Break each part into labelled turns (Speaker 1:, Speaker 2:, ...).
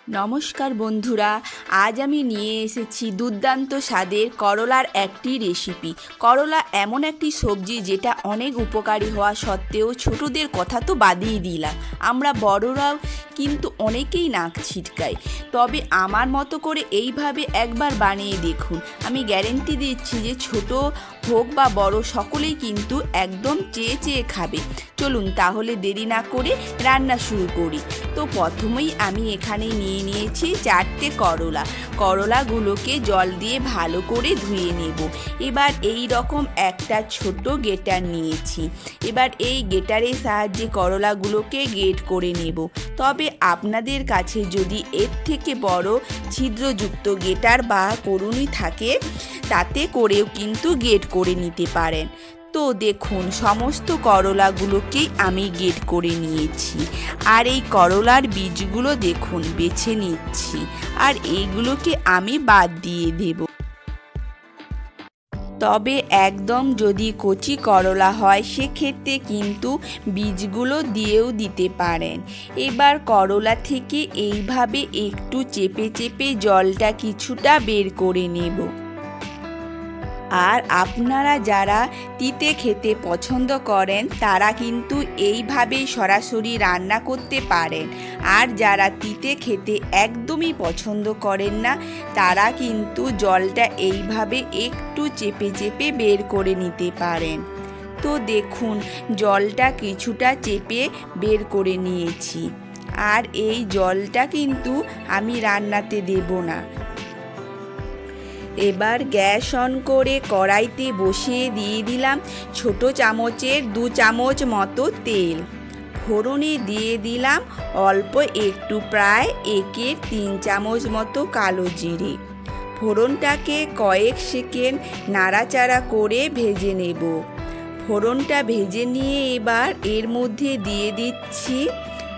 Speaker 1: নমস্কার বন্ধুরা, আজ আমি নিয়ে এসেছি দুর্দান্ত স্বাদের করলার একটি রেসিপি। করলা এমন একটি সবজি যেটা অনেক উপকারী হওয়া সত্ত্বেও ছোটদের কথা তো বাদই দিলাম, আমরা বড়রাও কিন্তু অনেকেই নাক ছিটকাই। তবে আমার মতো করে এইভাবে একবার বানিয়ে দেখুন, আমি গ্যারেন্টি দিচ্ছি যে ছোট হোক বা বড় সকলেই কিন্তু একদম চেয়ে চেয়ে খাবে। চলুন তাহলে দেরি না করে রান্না শুরু করি। তো প্রথমেই আমি এখানে নিয়ে নিয়েছি 4টে করলাগুলোকে জল দিয়ে ভালো করে ধুয়ে নেব। এবার এই রকম একটা ছোট গ্রেটার নিয়েছি। এবার এই গ্রেটারের সাহায্যে করলাগুলোকে গ্রেট করে নেব। তবে আপনাদের কাছে যদি এর থেকে বড় ছিদ্রযুক্ত গ্রেটার বা করুনি থাকে তাতে করেও কিন্তু গ্রেট করে নিতে পারেন। তো দেখুন, সমস্ত করলাগুলোকেই আমি গ্রেট করে নিয়েছি। আর এই করলার বীজগুলো দেখুন বেছে নিচ্ছি, আর এইগুলোকে আমি বাদ দিয়ে দেব। তবে একদম যদি কচি করলা হয় সেক্ষেত্রে কিন্তু বীজগুলো দিয়েও দিতে পারেন। এবার করলা থেকে এইভাবে একটু চেপে চেপে জলটা কিছুটা বের করে নেব। আর আপনারা যারা তিতে খেতে পছন্দ করেন তারা কিন্তু এইভাবেই সরাসরি রান্না করতে পারেন। আর যারা তিতে খেতে একদমই পছন্দ করেন না তারা কিন্তু জলটা এইভাবে একটু চেপে চেপে বের করে নিতে পারেন। তো দেখুন, জলটা কিছুটা চেপে বের করে নিয়েছি। আর এই জলটা কিন্তু আমি রান্নাতে দেব না। এবার গ্যাস অন করে কড়াইতে বসিয়ে দিয়ে দিলাম ছোট চামচের 2 চামচ মতো তেল। ফোড়নে দিয়ে দিলাম অল্প একটু, প্রায় 1-3 চামচ মতো কালো জিরে। ফোড়নটাকে কয়েক সেকেন্ড নাড়াচাড়া করে ভেজে নেব। ফোড়নটা ভেজে নিয়ে এবার এর মধ্যে দিয়ে দিচ্ছি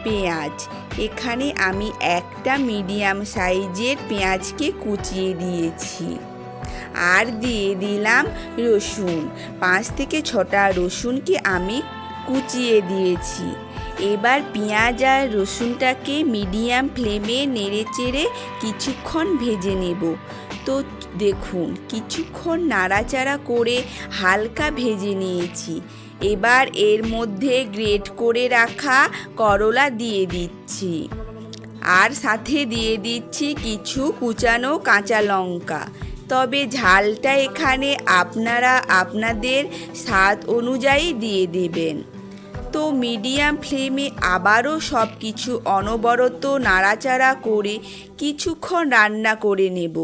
Speaker 1: পেঁয়াজ। এখানে আমি একটা মিডিয়াম সাইজের পেঁয়াজকে কুচিয়ে দিয়েছি। আর দিয়ে দিলাম রসুন, 5 থেকে 6টা রসুনকে আমি কুচিয়ে দিয়েছি। এবার পেঁয়াজ আর রসুনটাকে মিডিয়াম ফ্লেমে নেড়েচেড়ে কিছুক্ষণ ভেজে নেব। তো দেখুন, কিছুক্ষণ নাড়াচাড়া করে হালকা ভেজে নিয়েছি। এবার এর মধ্যে গ্রেট করে রাখা করলা দিয়ে দিচ্ছি, আর সাথে দিয়ে দিচ্ছি কিছু কুচানো কাঁচা লঙ্কা। তবে ঝালটা এখানে আপনারা আপনাদের স্বাদ অনুযায়ী দিয়ে দেবেন। তো মিডিয়াম ফ্লেমে আবারও সব কিছু অনবরত নাড়াচাড়া করে কিছুক্ষণ রান্না করে নেব,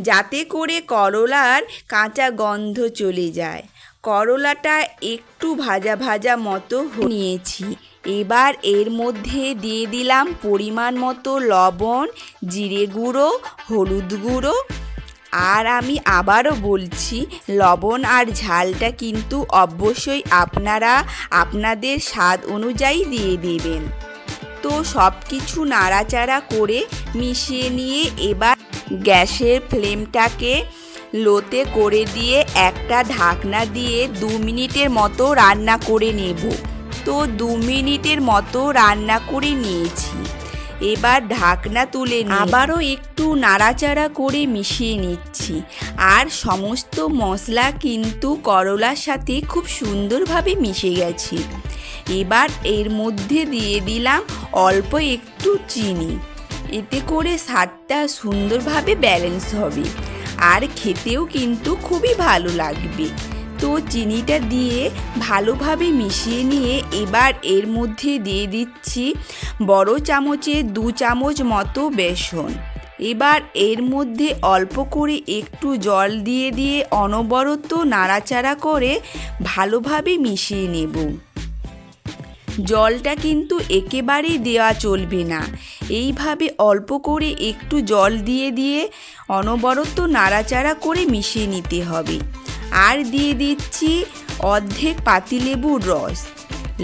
Speaker 1: যাতে করে করলার কাঁচা গন্ধ চলে যায়। করলাটা একটু ভাজা ভাজা মতো নিয়েছি। এবার এর মধ্যে দিয়ে দিলাম পরিমাণ মতো লবণ, জিরে গুঁড়ো, হলুদ গুঁড়ো। আর আমি আবারও বলছি, লবণ আর ঝালটা কিন্তু অবশ্যই আপনারা আপনাদের স্বাদ অনুযায়ী দিয়ে দেবেন। তো সব কিছু নাড়াচাড়া করে মিশিয়ে নিয়ে এবার গ্যাসের ফ্লেমটাকে লোতে করে দিয়ে একটা ঢাকনা দিয়ে 2 মিনিটের মতো রান্না করে নেব। তো 2 মিনিটের মতো রান্না করে নিয়েছি। এবার ঢাকনা তুলে আবারও একটু নাড়াচাড়া করে মিশিয়ে নিচ্ছি। আর সমস্ত মশলা কিন্তু করলার সাথে খুব সুন্দরভাবে মিশে গেছে। এবার এর মধ্যে দিয়ে দিলাম অল্প একটু চিনি। এতে করে স্বাদটা সুন্দরভাবে ব্যালেন্স হবে, আর খেতেও কিন্তু খুবই ভালো লাগবে। তো চিনিটা দিয়ে ভালোভাবে মিশিয়ে নিয়ে এবার এর মধ্যে দিয়ে দিচ্ছি বড় চামচের 2 চামচ মতো বেসন। এবার এর মধ্যে অল্প করে একটু জল দিয়ে দিয়ে অনবরত নাড়াচাড়া করে ভালোভাবে মিশিয়ে নেব। জলটা কিন্তু একেবারেই দেওয়া চলবে না, এইভাবে অল্প করে একটু জল দিয়ে দিয়ে অনবরত নাড়াচাড়া করে মিশিয়ে নিতে হবে। আর দিয়ে দিচ্ছি অর্ধেক পাতিলেবুর রস।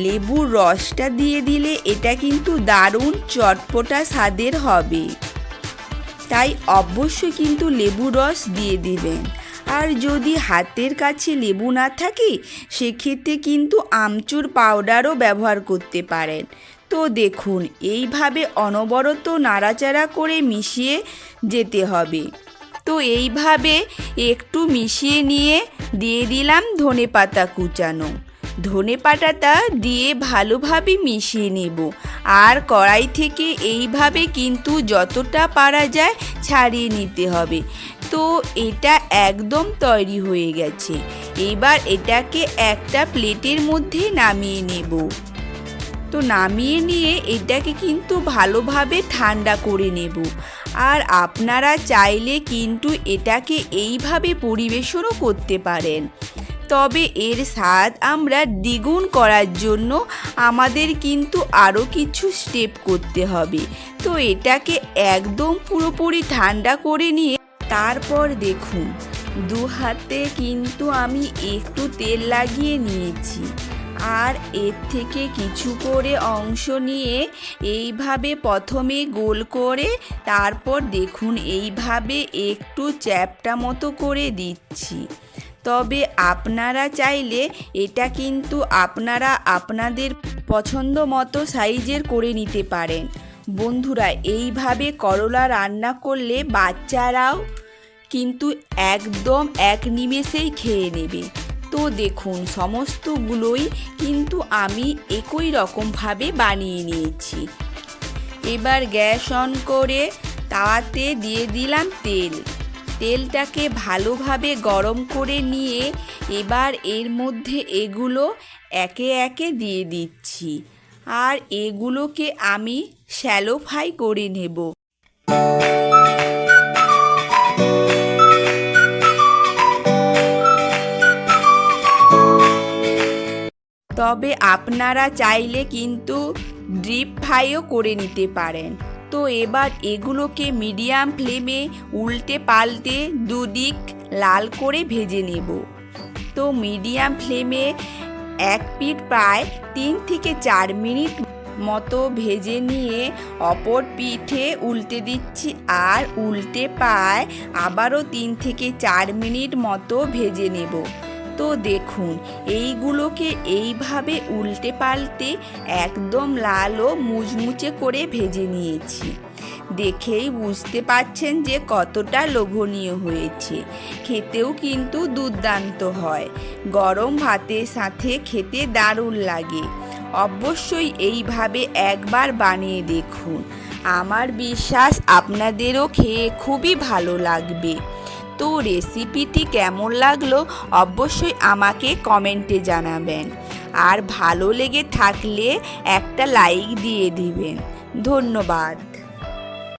Speaker 1: লেবুর রসটা দিয়ে দিলে এটা কিন্তু দারুণ চটপটা স্বাদের হবে, তাই অবশ্যই কিন্তু লেবুর রস দিয়ে দিবেন। আর যদি হাতের কাছে লেবু না থাকে সেক্ষেত্রে কিন্তু আমচুর পাউডারও ব্যবহার করতে পারেন। তো দেখুন এইভাবে অনবরত নাড়াচাড়া করে মিশিয়ে যেতে হবে। তো এইভাবে একটু মিশিয়ে নিয়ে দিয়ে দিলাম ধনেপাতা কুচানো। ধনেপাতাটা দিয়ে ভালোভাবে মিশিয়ে নেব। আর কড়াই থেকে এইভাবে কিন্তু যতটা পারা যায় ছাড়িয়ে নিতে হবে। তো এটা একদম তৈরি হয়ে গেছে। এবার এটাকে একটা প্লেটের মধ্যে নামিয়ে নেব। তো নামিয়ে নিয়ে এটাকে কিন্তু ভালোভাবে ঠান্ডা করে নেব। আর আপনারা চাইলে কিন্তু এটাকে এইভাবে পরিবেশনও করতে পারেন। তবে এর স্বাদ আমরা দ্বিগুণ করার জন্য আমাদের কিন্তু আরও কিছু স্টেপ করতে হবে। তো এটাকে একদম পুরোপুরি ঠান্ডা করে নিয়ে তারপর দেখুন দু হাতে কিন্তু আমি একটু তেল লাগিয়ে নিয়েছি। আর এর থেকে কিছু করে অংশ নিয়ে এইভাবে প্রথমে গোল করে তারপর দেখুন এইভাবে একটু চ্যাপ্টা মতো করে দিচ্ছি। তবে আপনারা চাইলে এটা কিন্তু আপনারা আপনাদের পছন্দ মতো সাইজের করে নিতে পারেন। বন্ধুরা এইভাবে করলা রান্না করলে বাচ্চারাও কিন্তু একদম এক নিমেষেই খেয়ে নেবে। তো দেখুন সমস্তগুলোই কিন্তু আমি একই রকমভাবে বানিয়ে নিয়েছি। এবার গ্যাস অন করে তাওয়াতে দিয়ে দিলাম তেল। তেলটাকে ভালোভাবে গরম করে নিয়ে এবার এর মধ্যে এগুলো একে একে দিয়ে দিচ্ছি। আর এগুলোকে আমি শ্যালো ফ্রাই করে নেব। তবে আপনারা চাইলে কিন্তু ডিপ ফ্রাইও করে নিতে পারেন। তো এবার এগুলোকে মিডিয়াম ফ্লেমে উল্টে পাল্টে দুদিক লাল করে ভেজে নেব। তো মিডিয়াম ফ্লেমে এক পিঠ প্রায় 3 থেকে 4 মিনিট মতো ভেজে নিয়ে অপর পিঠে উল্টে দিচ্ছি। আর উল্টে পায় আবারও 3 থেকে 4 মিনিট মতো ভেজে নেব। তো দেখুন এইগুলোকে এইভাবে উল্টে পাল্টে একদম লাল ও মুচমুচে করে ভেজে নিয়েছি। দেখেই বুঝতে পারছেন যে কতটা লোভনীয় হয়েছে। খেতেও কিন্তু দুর্দান্ত হয়। গরম ভাতের সাথে খেতে দারুণ লাগে। অবশ্যই এইভাবে একবার বানিয়ে দেখুন। আমার বিশ্বাস আপনাদেরও খেয়ে খুবই ভালো লাগবে। তো রেসিপিটি কেমন লাগলো অবশ্যই আমাকে কমেন্টে জানাবেন। আর ভালো লেগে থাকলে একটা লাইক দিয়ে দিবেন। ধন্যবাদ।